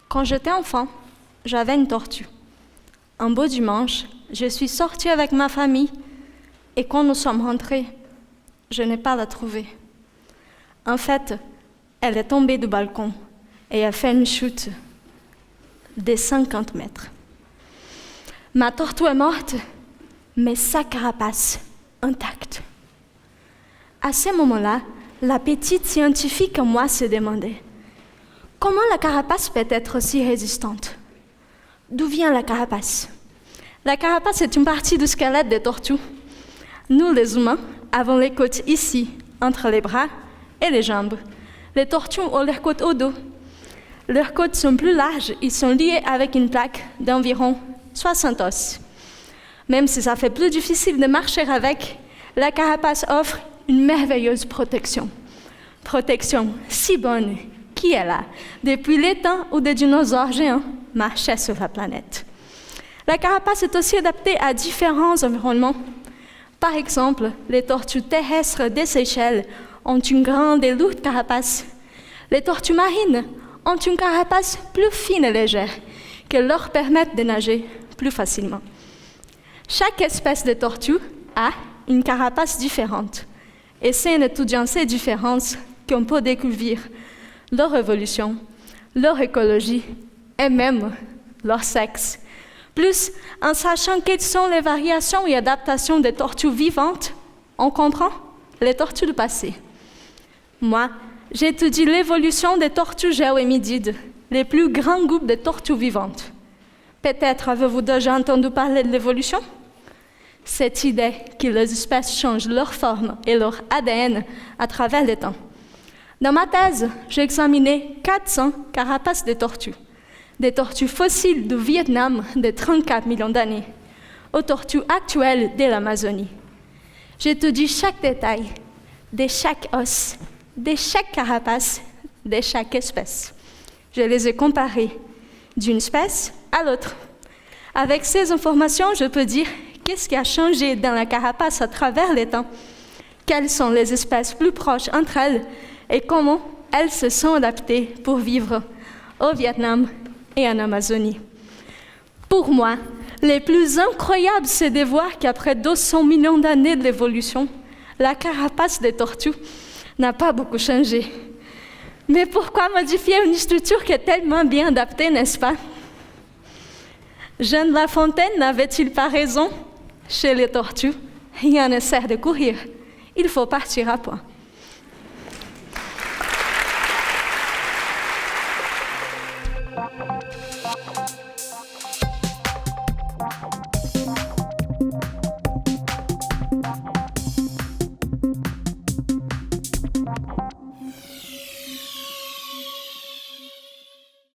Quand j'étais enfant, j'avais une tortue. Un beau dimanche, je suis sortie avec ma famille et quand nous sommes rentrés, je n'ai pas la trouvée. En fait, elle est tombée du balcon et a fait une chute de 50 mètres. Ma tortue est morte, mais sa carapace intacte. À ce moment-là, la petite scientifique en moi se demandait: comment la carapace peut être si résistante? D'où vient la carapace? La carapace est une partie du squelette des tortues. Nous, les humains, avons les côtes ici, entre les bras et les jambes. Les tortues ont leurs côtes au dos. Leurs côtes sont plus larges, ils sont liés avec une plaque d'environ 60 os. Même si ça fait plus difficile de marcher avec, la carapace offre une merveilleuse protection. Protection si bonne qui est là depuis les temps où des dinosaures géants marchaient sur la planète. La carapace est aussi adaptée à différents environnements. Par exemple, les tortues terrestres des Seychelles ont une grande et lourde carapace. Les tortues marines ont une carapace plus fine et légère qui leur permet de nager plus facilement. Chaque espèce de tortue a une carapace différente. Et c'est en étudiant ces différences qu'on peut découvrir leur évolution, leur écologie et même leur sexe. Plus, en sachant quelles sont les variations et adaptations des tortues vivantes, on comprend les tortues du passé. Moi, j'étudie l'évolution des tortues géohémidides, les plus grands groupes de tortues vivantes. Peut-être avez-vous déjà entendu parler de l'évolution? Cette idée que les espèces changent leur forme et leur ADN à travers le temps. Dans ma thèse, j'ai examiné 400 carapaces de tortues, des tortues fossiles du Vietnam de 34 millions d'années, aux tortues actuelles de l'Amazonie. J'étudie chaque détail de chaque os, de chaque carapace, de chaque espèce. Je les ai comparées d'une espèce à l'autre. Avec ces informations, je peux dire qu'est-ce qui a changé dans la carapace à travers les temps, quelles sont les espèces plus proches entre elles et comment elles se sont adaptées pour vivre au Vietnam et en Amazonie. Pour moi, le plus incroyable, c'est de voir qu'après 200 millions d'années d'évolution, la carapace des tortues n'a pas beaucoup changé. Mais pourquoi modifier une structure qui est tellement bien adaptée, n'est-ce pas? Jean de La Fontaine n'avait-il pas raison? Chez les tortues, rien ne sert de courir, il faut partir à point.